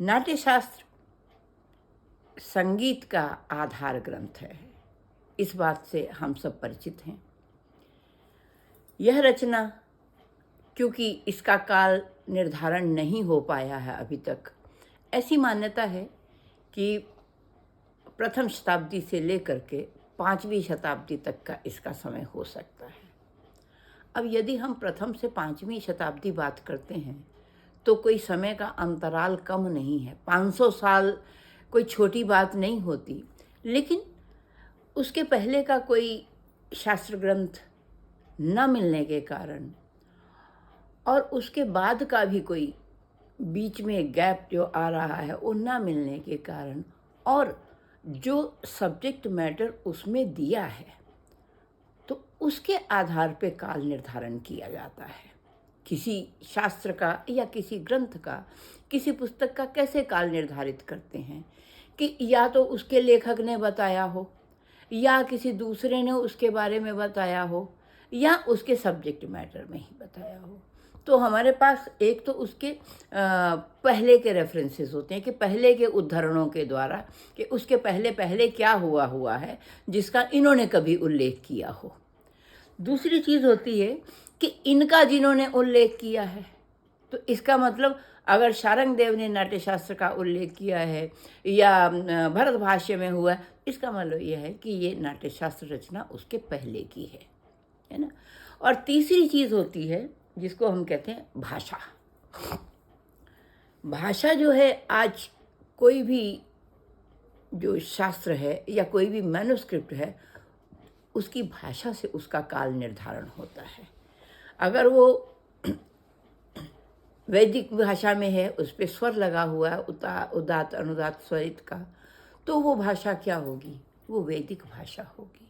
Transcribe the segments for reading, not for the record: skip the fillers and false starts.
नाट्यशास्त्र संगीत का आधार ग्रंथ है, इस बात से हम सब परिचित हैं। यह रचना, क्योंकि इसका काल निर्धारण नहीं हो पाया है अभी तक, ऐसी मान्यता है कि प्रथम शताब्दी से लेकर के 5वीं शताब्दी तक का इसका समय हो सकता है। अब यदि हम प्रथम से 5वीं शताब्दी बात करते हैं तो कोई समय का अंतराल कम नहीं है। 500 साल कोई छोटी बात नहीं होती, लेकिन उसके पहले का कोई शास्त्र ग्रंथ न मिलने के कारण और उसके बाद का भी कोई बीच में गैप जो आ रहा है वो न मिलने के कारण और जो सब्जेक्ट मैटर उसमें दिया है तो उसके आधार पे काल निर्धारण किया जाता है। किसी शास्त्र का या किसी ग्रंथ का, किसी पुस्तक का कैसे काल निर्धारित करते हैं कि या तो उसके लेखक ने बताया हो, या किसी दूसरे ने उसके बारे में बताया हो, या उसके सब्जेक्ट मैटर में ही बताया हो। तो हमारे पास एक तो उसके पहले के रेफरेंसेस होते हैं कि पहले के उद्धरणों के द्वारा कि उसके पहले पहले क्या हुआ है जिसका इन्होंने कभी उल्लेख किया हो। दूसरी चीज़ होती है कि इनका जिन्होंने उल्लेख किया है, तो इसका मतलब अगर शारंगदेव ने नाट्यशास्त्र का उल्लेख किया है या भरत भाष्य में हुआ है, इसका मतलब यह है कि ये नाट्यशास्त्र रचना उसके पहले की है ना। और तीसरी चीज़ होती है जिसको हम कहते हैं भाषा। भाषा जो है, आज कोई भी जो शास्त्र है या कोई भी मैन्युस्क्रिप्ट है, उसकी भाषा से उसका काल निर्धारण होता है। अगर वो वैदिक भाषा में है, उस पर स्वर लगा हुआ है उदात्त अनुदात्त स्वरित का, तो वो भाषा क्या होगी? वो वैदिक भाषा होगी,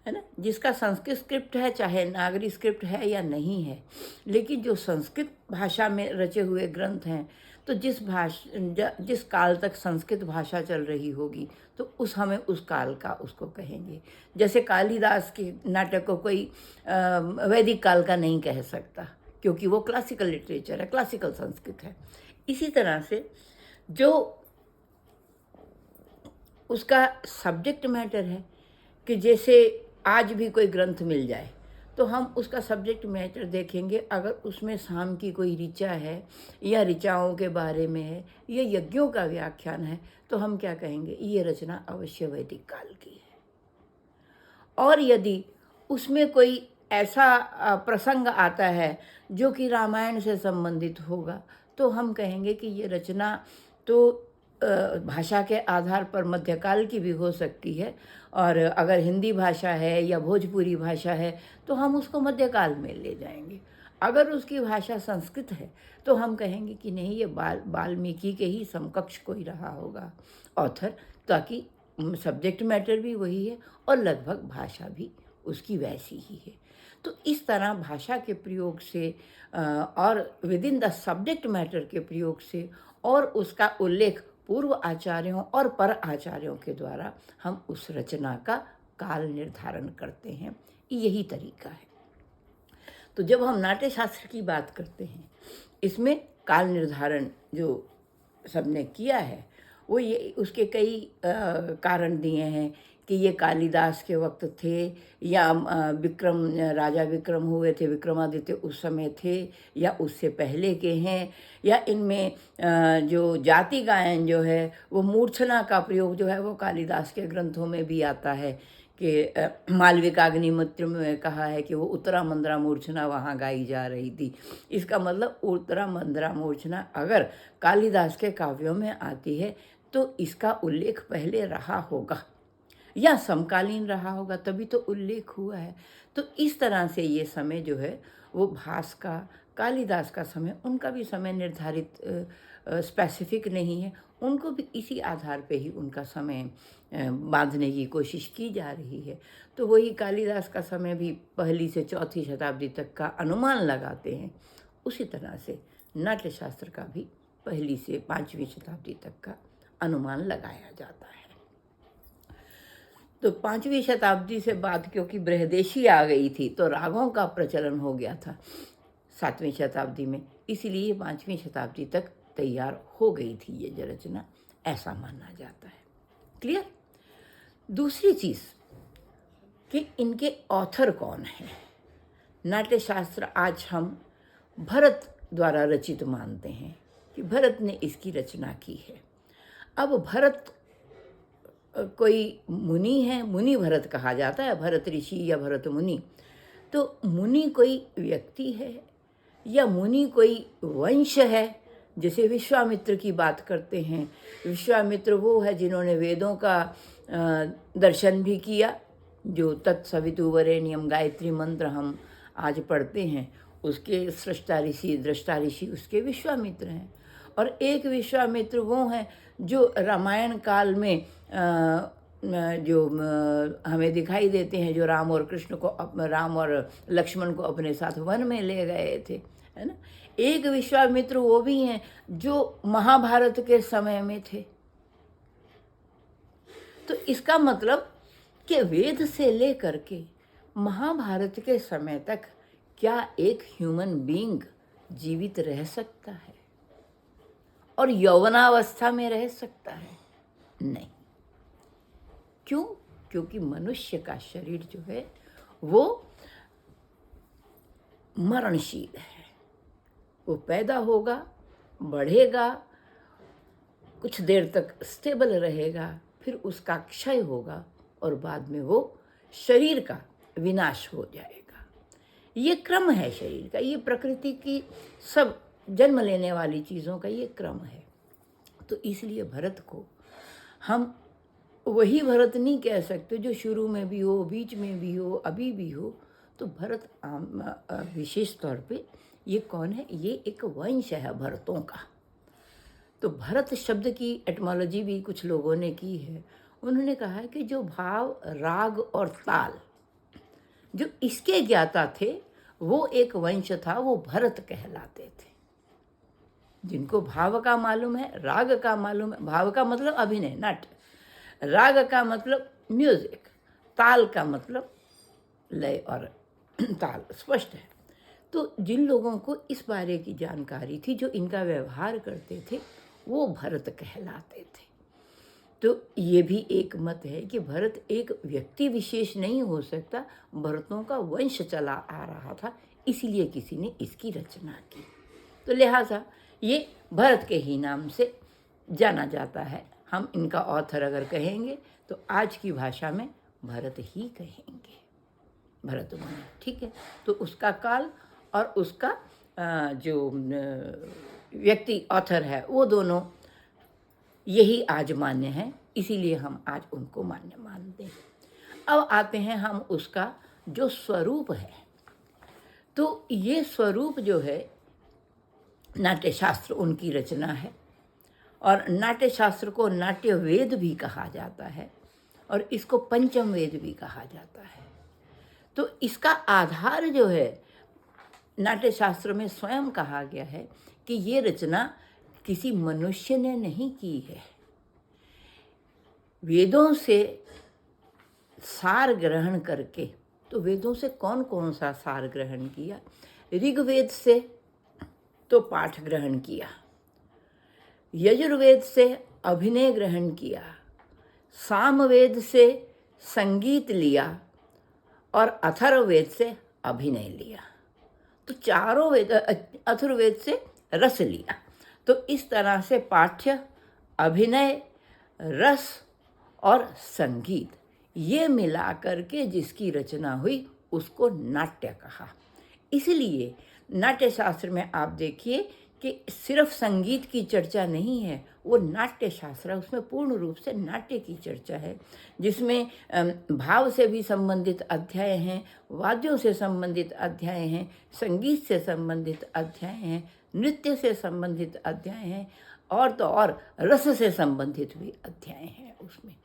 है ना। जिसका संस्कृत स्क्रिप्ट है, चाहे नागरी स्क्रिप्ट है या नहीं है, लेकिन जो संस्कृत भाषा में रचे हुए ग्रंथ हैं, तो जिस काल तक संस्कृत भाषा चल रही होगी तो हमें उस काल का उसको कहेंगे। जैसे कालिदास के नाटक को कोई वैदिक काल का नहीं कह सकता, क्योंकि वो क्लासिकल लिटरेचर है, क्लासिकल संस्कृत है। इसी तरह से जो उसका सब्जेक्ट मैटर है, कि जैसे आज भी कोई ग्रंथ मिल जाए तो हम उसका सब्जेक्ट मैटर देखेंगे। अगर उसमें साम की कोई ऋचा है या ऋचाओं के बारे में है या यज्ञों का व्याख्यान है, तो हम क्या कहेंगे? ये रचना अवश्य वैदिक काल की है। और यदि उसमें कोई ऐसा प्रसंग आता है जो कि रामायण से संबंधित होगा, तो हम कहेंगे कि ये रचना तो भाषा के आधार पर मध्यकाल की भी हो सकती है, और अगर हिंदी भाषा है या भोजपुरी भाषा है तो हम उसको मध्यकाल में ले जाएंगे। अगर उसकी भाषा संस्कृत है तो हम कहेंगे कि नहीं, ये वाल्मीकि के ही समकक्ष कोई रहा होगा ऑथर, ताकि सब्जेक्ट मैटर भी वही है और लगभग भाषा भी उसकी वैसी ही है। तो इस तरह भाषा के प्रयोग से और with in the subject matter के प्रयोग से और उसका उल्लेख पूर्व आचार्यों और पर आचार्यों के द्वारा हम उस रचना का काल निर्धारण करते हैं। यही तरीका है। तो जब हम नाट्यशास्त्र की बात करते हैं, इसमें काल निर्धारण जो सबने किया है वो ये उसके कई कारण दिए हैं कि ये कालिदास के वक्त थे या राजा विक्रम हुए थे, विक्रमादित्य उस समय थे, या उससे पहले के हैं, या इनमें जो जाति गायन जो है वो मूर्छना का प्रयोग जो है वो कालिदास के ग्रंथों में भी आता है कि मालविकाग्निमित्र में कहा है कि वो उत्तरा मंद्रा मूर्छना वहाँ गाई जा रही थी। इसका मतलब उत्तरा मंद्रा मूर्छना अगर कालिदास के काव्यों में आती है तो इसका उल्लेख पहले रहा होगा या समकालीन रहा होगा, तभी तो उल्लेख हुआ है। तो इस तरह से ये समय जो है वो भास का, कालिदास का समय, उनका भी समय निर्धारित स्पेसिफिक नहीं है, उनको भी इसी आधार पे ही उनका समय बांधने की कोशिश की जा रही है। तो वही कालिदास का समय भी 1ली से 4थी शताब्दी तक का अनुमान लगाते हैं, उसी तरह से नाट्यशास्त्र का भी 1ली से 5वीं शताब्दी तक का अनुमान लगाया जाता है। तो 5वीं शताब्दी से बाद क्योंकि बृहदेशी आ गई थी तो रागों का प्रचलन हो गया था 7वीं शताब्दी में, इसलिए 5वीं शताब्दी तक तैयार हो गई थी ये रचना, ऐसा माना जाता है। क्लियर? दूसरी चीज़ कि इनके ऑथर कौन हैं। नाट्यशास्त्र आज हम भरत द्वारा रचित मानते हैं कि भरत ने इसकी रचना की है। अब भरत कोई मुनि है, मुनि भरत कहा जाता है, भरत ऋषि या भरत मुनि। तो मुनि कोई व्यक्ति है या मुनि कोई वंश है? जैसे विश्वामित्र की बात करते हैं, विश्वामित्र वो है जिन्होंने वेदों का दर्शन भी किया, जो तत्सवितुर्वरेण्यम गायत्री मंत्र हम आज पढ़ते हैं, उसके सृष्टा ऋषि दृष्टा ऋषि उसके विश्वामित्र हैं। और एक विश्वामित्र वो हैं जो रामायण काल में जो हमें दिखाई देते हैं, जो राम और कृष्ण को, राम और लक्ष्मण को अपने साथ वन में ले गए थे, है ना। एक विश्वामित्र वो भी हैं जो महाभारत के समय में थे। तो इसका मतलब कि वेद से लेकर के महाभारत के समय तक क्या एक ह्यूमन बीइंग जीवित रह सकता है और यौवनावस्था में रह सकता है? नहीं। क्यों? क्योंकि मनुष्य का शरीर जो है वो मरणशील है। वो पैदा होगा, बढ़ेगा, कुछ देर तक स्टेबल रहेगा, फिर उसका क्षय होगा और बाद में वो शरीर का विनाश हो जाएगा। ये क्रम है शरीर का, ये प्रकृति की सब जन्म लेने वाली चीज़ों का ये क्रम है। तो इसलिए भरत को हम वही भरत नहीं कह सकते जो शुरू में भी हो, बीच में भी हो, अभी भी हो। तो भरत विशेष तौर पे ये कौन है? ये एक वंश है भरतों का। तो भरत शब्द की एटमोलॉजी भी कुछ लोगों ने की है। उन्होंने कहा है कि जो भाव, राग और ताल जो इसके ज्ञाता थे वो एक वंश था, वो भरत कहलाते थे। जिनको भाव का मालूम है, राग का मालूम है, भाव का मतलब अभिनय, नाट्य, राग का मतलब म्यूजिक, ताल का मतलब लय और ताल स्पष्ट है। तो जिन लोगों को इस बारे की जानकारी थी, जो इनका व्यवहार करते थे, वो भरत कहलाते थे। तो ये भी एक मत है कि भरत एक व्यक्ति विशेष नहीं हो सकता, भरतों का वंश चला आ रहा था, इसीलिए किसी ने इसकी रचना की। तो लिहाजा ये भरत के ही नाम से जाना जाता है। हम इनका ऑथर अगर कहेंगे तो आज की भाषा में भरत ही कहेंगे, भरत मुनि। ठीक है? तो उसका काल और उसका जो व्यक्ति ऑथर है, वो दोनों यही आज मान्य हैं, इसीलिए हम आज उनको मान्य मानते हैं। अब आते हैं हम उसका जो स्वरूप है। तो ये स्वरूप जो है, नाट्यशास्त्र उनकी रचना है और नाट्यशास्त्र को नाट्य वेद भी कहा जाता है और इसको पंचम वेद भी कहा जाता है। तो इसका आधार जो है, नाट्यशास्त्र में स्वयं कहा गया है कि ये रचना किसी मनुष्य ने नहीं की है। वेदों से सार ग्रहण करके, तो वेदों से कौन कौन सा सार ग्रहण किया? ऋग्वेद से तो पाठ ग्रहण किया, यजुर्वेद से अभिनय ग्रहण किया, सामवेद से संगीत लिया और अथर्ववेद से अभिनय लिया। तो चारों वेद, अथर्ववेद से रस लिया। तो इस तरह से पाठ्य, अभिनय, रस और संगीत ये मिला करके जिसकी रचना हुई उसको नाट्य कहा। इसलिए नाट्यशास्त्र में आप देखिए कि सिर्फ संगीत की चर्चा नहीं है, वो नाट्यशास्त्र, उसमें पूर्ण रूप से नाट्य की चर्चा है, जिसमें भाव से भी संबंधित अध्याय हैं, वाद्यों से संबंधित अध्याय हैं, संगीत से संबंधित अध्याय हैं, नृत्य से संबंधित अध्याय हैं और तो और रस से संबंधित भी अध्याय हैं उसमें।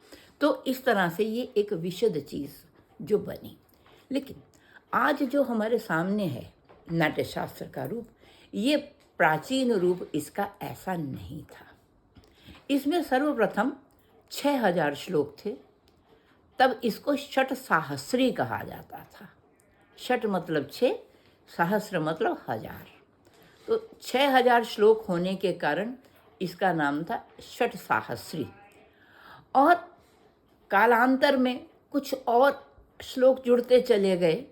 तो इस तरह से ये एक विशद चीज़ जो बनी। लेकिन आज जो हमारे सामने है नाट्यशास्त्र का रूप, ये प्राचीन रूप इसका ऐसा नहीं था। इसमें सर्वप्रथम 6000 श्लोक थे, तब इसको षट सहस्री कहा जाता था। षट मतलब 6, सहस्र मतलब 1000। तो 6000 श्लोक होने के कारण इसका नाम था षट साहस्री। और कालांतर में कुछ और श्लोक जुड़ते चले गए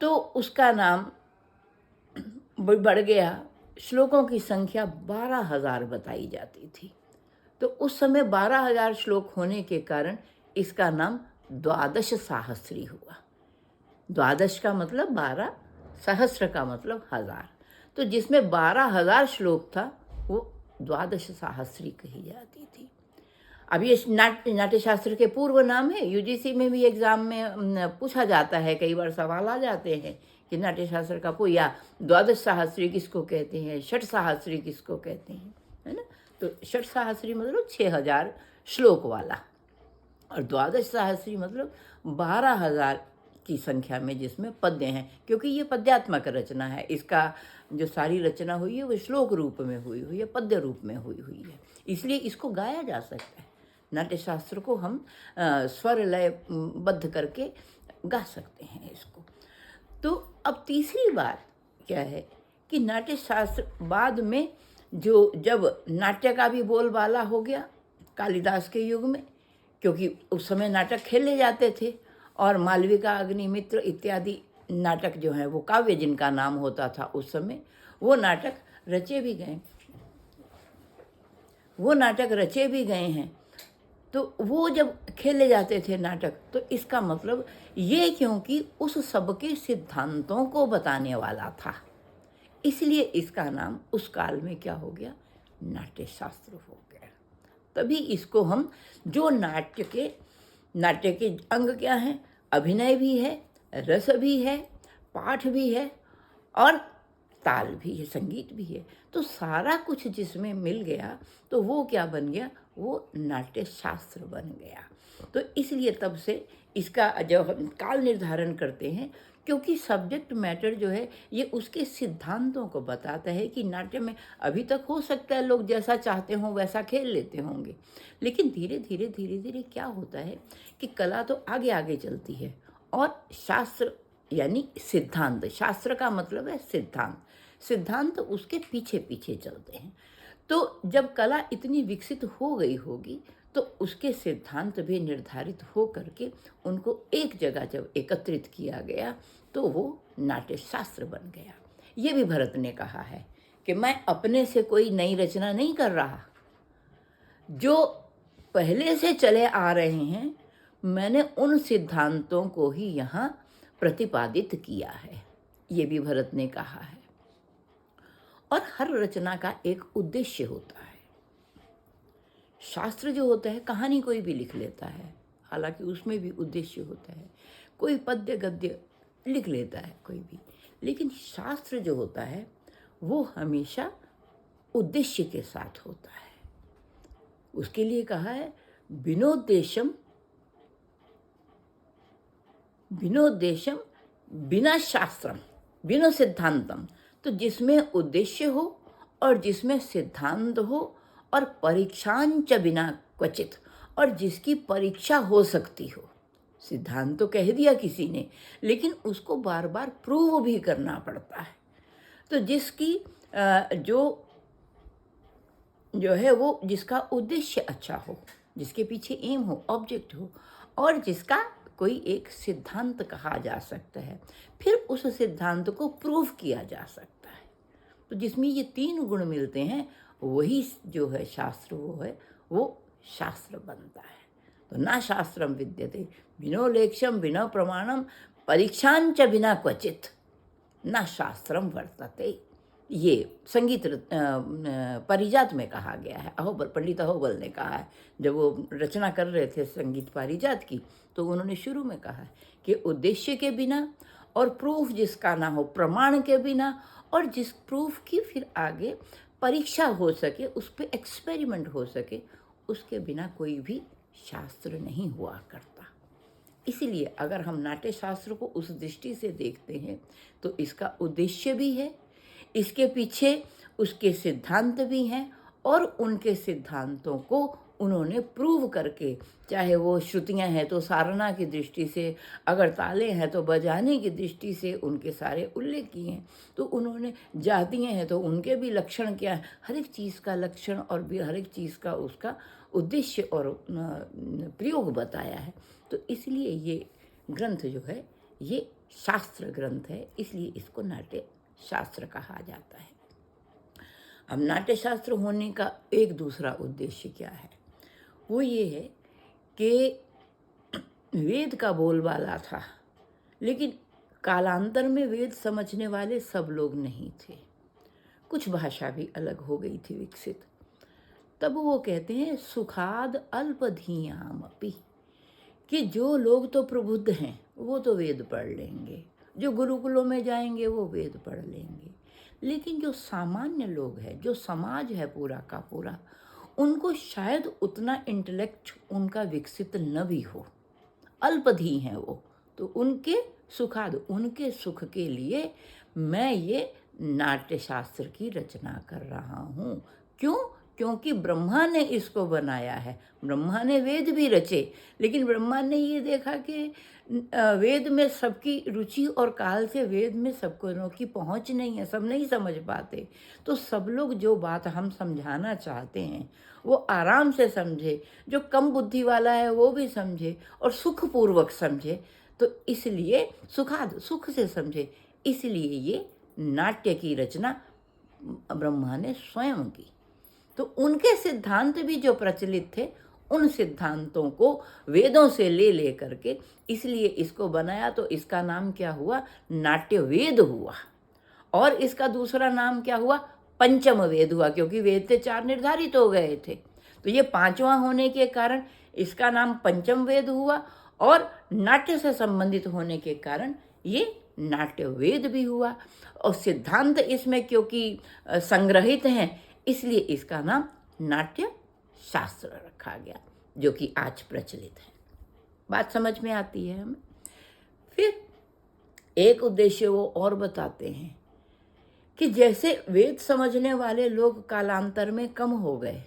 तो उसका नाम बढ़ गया। श्लोकों की संख्या 12,000 बताई जाती थी। तो उस समय 12,000 श्लोक होने के कारण इसका नाम द्वादश साहस्री हुआ। द्वादश का मतलब 12, सहस्र का मतलब 1000। तो जिसमें 12,000 श्लोक था वो द्वादश साहस्री कही जाती थी। अब ये नाट्य शास्त्र के पूर्व नाम है। यूजीसी में भी एग्जाम में पूछा जाता है, कई बार सवाल आ जाते हैं कि नाट्य शास्त्र का या द्वादश साहस्री किसको कहते हैं, षट साहस्री किसको कहते हैं, है ना। तो षट साहस्री मतलब 6000 श्लोक वाला, और द्वादश साहस्री मतलब 12,000 की संख्या में जिसमें पद्य हैं, क्योंकि ये पद्यात्मक रचना है। इसका जो सारी रचना हुई है वो श्लोक रूप में हुई हुई है, पद्य रूप में हुई हुई है, इसलिए इसको गाया जा सकता है। नाट्य शास्त्र को हम स्वर लय बद्ध करके गा सकते हैं इसको। तो अब तीसरी बात क्या है कि नाट्य शास्त्र बाद में जब नाट्य का भी बोलबाला हो गया कालिदास के युग में, क्योंकि उस समय नाटक खेले जाते थे, और मालविका, अग्निमित्र इत्यादि नाटक जो हैं वो काव्य जिनका नाम होता था उस समय, वो नाटक रचे भी गए हैं। तो वो जब खेले जाते थे नाटक, तो इसका मतलब ये क्योंकि उस सब के सिद्धांतों को बताने वाला था, इसलिए इसका नाम उस काल में क्या हो गया, नाट्य शास्त्र हो गया। तभी इसको हम जो नाट्य के अंग क्या हैं, अभिनय भी है, रस भी है, पाठ भी है और ताल भी है, संगीत भी है, तो सारा कुछ जिसमें मिल गया तो वो क्या बन गया, वो नाट्य शास्त्र बन गया। तो इसलिए तब से इसका जब हम काल निर्धारण करते हैं, क्योंकि सब्जेक्ट मैटर जो है ये उसके सिद्धांतों को बताता है कि नाट्य में अभी तक हो सकता है लोग जैसा चाहते हों वैसा खेल लेते होंगे, लेकिन धीरे धीरे क्या होता है कि कला तो आगे आगे चलती है, और शास्त्र यानी सिद्धांत, शास्त्र का मतलब है सिद्धांत उसके पीछे पीछे चलते हैं। तो जब कला इतनी विकसित हो गई होगी तो उसके सिद्धांत भी निर्धारित हो करके उनको एक जगह जब एकत्रित किया गया तो वो नाट्य शास्त्र बन गया। ये भी भरत ने कहा है कि मैं अपने से कोई नई रचना नहीं कर रहा, जो पहले से चले आ रहे हैं मैंने उन सिद्धांतों को ही यहाँ प्रतिपादित किया है, ये भी भरत ने कहा है। और हर रचना का एक उद्देश्य होता है। शास्त्र जो होता है कहानी कोई भी लिख लेता है, हालांकि उसमें भी उद्देश्य होता है। कोई पद्य गद्य लिख लेता है कोई भी, लेकिन शास्त्र जो होता है वो हमेशा उद्देश्य के साथ होता है। उसके लिए कहा है विनोद्देशम बिना शास्त्रम बिनो सिद्धांतम। तो जिसमें उद्देश्य हो और जिसमें सिद्धांत हो और परीक्षांच बिना क्वचित, और जिसकी परीक्षा हो सकती हो। सिद्धांत तो कह दिया किसी ने, लेकिन उसको बार बार प्रूव भी करना पड़ता है। तो जिसकी जो है वो जिसका उद्देश्य अच्छा हो, जिसके पीछे एम हो, ऑब्जेक्ट हो, और जिसका कोई एक सिद्धांत कहा जा सकता है, फिर उस सिद्धांत को प्रूव किया जा सकता है। तो जिसमें ये 3 गुण मिलते हैं वही जो है शास्त्र वो शास्त्र बनता है। तो ना शास्त्रम विद्यते बिनो लेख्यम बिना प्रमाणम परीक्षांच बिना क्वचित ना शास्त्रम वर्तते। ये संगीत पारिजात में कहा गया है। पंडित अहोबल ने कहा है, जब वो रचना कर रहे थे संगीत पारिजात की, तो उन्होंने शुरू में कहा है कि उद्देश्य के बिना और प्रूफ जिसका ना हो, प्रमाण के बिना, और जिस प्रूफ की फिर आगे परीक्षा हो सके, उस पर एक्सपेरिमेंट हो सके, उसके बिना कोई भी शास्त्र नहीं हुआ करता। इसीलिए अगर हम नाट्य शास्त्र को उस दृष्टि से देखते हैं तो इसका उद्देश्य भी है, इसके पीछे उसके सिद्धांत भी हैं, और उनके सिद्धांतों को उन्होंने प्रूव करके, चाहे वो श्रुतियाँ हैं तो साधना की दृष्टि से, अगर ताले हैं तो बजाने की दृष्टि से उनके सारे उल्लेख किए हैं। तो उन्होंने जातियाँ हैं तो उनके भी लक्षण क्या है, हर एक चीज़ का लक्षण और भी हर एक चीज़ का उसका उद्देश्य और प्रयोग बताया है। तो इसलिए ये ग्रंथ जो है ये शास्त्र ग्रंथ है, इसलिए इसको नाट्य शास्त्र कहा जाता है। अब नाट्य शास्त्र होने का एक दूसरा उद्देश्य क्या है, वो ये है कि वेद का बोलबाला था, लेकिन कालांतर में वेद समझने वाले सब लोग नहीं थे, कुछ भाषा भी अलग हो गई थी विकसित। तब वो कहते हैं सुखाद अल्पधियाम अपि, कि जो लोग तो प्रबुद्ध हैं वो तो वेद पढ़ लेंगे, जो गुरुकुलों में जाएंगे वो वेद पढ़ लेंगे, लेकिन जो सामान्य लोग हैं, जो समाज है पूरा का पूरा, उनको शायद उतना इंटेलेक्ट उनका विकसित न भी हो, अल्पधी हैं वो, तो उनके सुखाद, उनके सुख के लिए मैं ये नाट्य शास्त्र की रचना कर रहा हूँ। क्यों? क्योंकि ब्रह्मा ने इसको बनाया है, ब्रह्मा ने वेद भी रचे, लेकिन ब्रह्मा ने ये देखा कि वेद में सबकी रुचि और काल से वेद में सबको की पहुँच नहीं है, सब नहीं समझ पाते। तो सब लोग जो बात हम समझाना चाहते हैं वो आराम से समझे, जो कम बुद्धि वाला है वो भी समझे और सुखपूर्वक समझे। तो इसलिए सुखाद, सुख से समझे, इसलिए ये नाट्य की रचना ब्रह्मा ने स्वयं की। तो उनके सिद्धांत भी जो प्रचलित थे, उन सिद्धांतों को वेदों से ले करके इसलिए इसको बनाया। तो इसका नाम क्या हुआ? नाट्य वेद हुआ। और इसका दूसरा नाम क्या हुआ? पंचम वेद हुआ, क्योंकि वेद से 4 निर्धारित हो गए थे। तो ये 5वां होने के कारण इसका नाम पंचम वेद हुआ, और नाट्य से संबंधित होने के कारण ये नाट्य वेद भी हुआ। और सिद्धांत इसमें क्योंकि संग्रहित हैं, इसलिए इसका नाम नाट्य शास्त्र रखा गया, जो कि आज प्रचलित है। बात समझ में आती है हमें? फिर एक उद्देश्य वो और बताते हैं कि जैसे वेद समझने वाले लोग कालांतर में कम हो गए,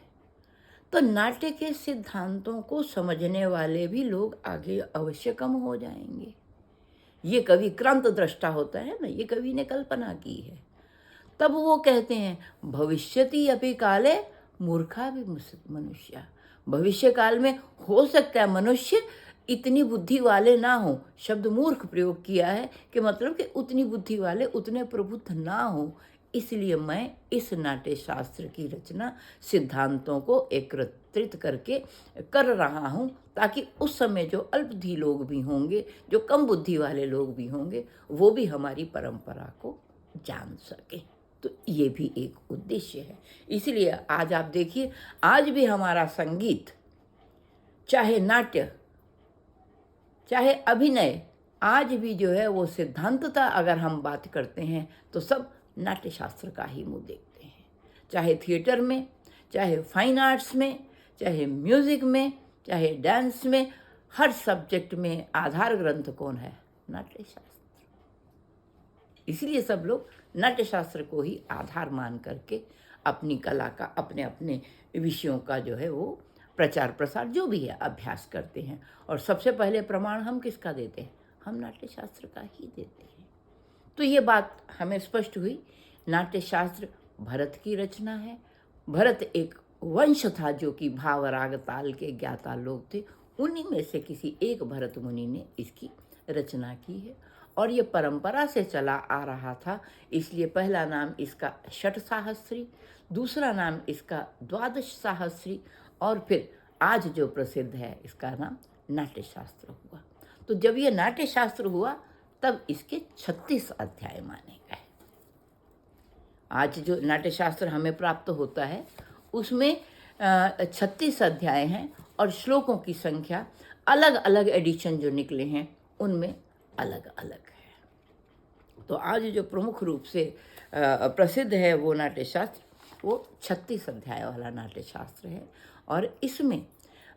तो नाट्य के सिद्धांतों को समझने वाले भी लोग आगे अवश्य कम हो जाएंगे। ये कवि क्रांत दृष्टा होता है ना, ये कवि ने कल्पना की है। तब वो कहते हैं भविष्यति अपि काले मूर्खा भी मनुष्य, भविष्य काल में हो सकता है मनुष्य इतनी बुद्धि वाले ना हो। शब्द मूर्ख प्रयोग किया है कि मतलब कि उतनी बुद्धि वाले, उतने प्रबुद्ध ना हो। इसलिए मैं इस नाट्य शास्त्र की रचना सिद्धांतों को एकत्रित करके कर रहा हूँ, ताकि उस समय जो अल्पधी लोग भी होंगे, जो कम बुद्धि वाले लोग भी होंगे, वो भी हमारी परंपरा को जान सके। तो ये भी एक उद्देश्य है। इसलिए आज आप देखिए, आज भी हमारा संगीत, चाहे नाट्य, चाहे अभिनय, आज भी जो है वो सिद्धांतता अगर हम बात करते हैं तो सब नाट्य शास्त्र का ही मुँह देखते हैं। चाहे थिएटर में, चाहे फाइन आर्ट्स में, चाहे म्यूज़िक में, चाहे डांस में, हर सब्जेक्ट में आधार ग्रंथ कौन है? नाट्य शास्त्र। इसलिए सब लोग नाट्य शास्त्र को ही आधार मान करके अपनी कला का, अपने अपने विषयों का जो है वो प्रचार प्रसार जो भी है अभ्यास करते हैं। और सबसे पहले प्रमाण हम किसका देते हैं? हम नाट्य शास्त्र का ही देते हैं। तो ये बात हमें स्पष्ट हुई, नाट्य शास्त्र भरत की रचना है। भरत एक वंश था जो कि भाव राग ताल के ज्ञाता लोग थे, उन्हीं में से किसी एक भरत मुनि ने इसकी रचना की है। और ये परंपरा से चला आ रहा था, इसलिए पहला नाम इसका षट साहस्री, दूसरा नाम इसका द्वादश साहस्री, और फिर आज जो प्रसिद्ध है इसका नाम नाट्य शास्त्र हुआ। तो जब ये नाट्य शास्त्र हुआ तब इसके 36 अध्याय माने गए। आज जो नाट्य शास्त्र हमें प्राप्त होता है उसमें 36 अध्याय हैं, और श्लोकों की संख्या अलग अलग एडिशन जो निकले हैं उनमें अलग अलग है। तो आज जो प्रमुख रूप से प्रसिद्ध है वो नाट्य शास्त्र, वो 36 अध्याय वाला नाट्य शास्त्र है। और इसमें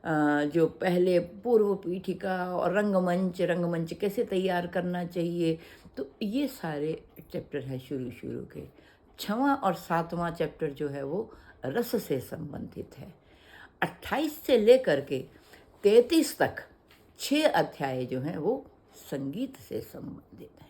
जो पहले पूर्व पीठिका और रंगमंच कैसे तैयार करना चाहिए, तो ये सारे चैप्टर हैं शुरू के। 6वां और 7वां चैप्टर जो है वो रस से संबंधित है। 28 से लेकर के 33 तक 6 अध्याय जो हैं वो संगीत से संबंधित हैं।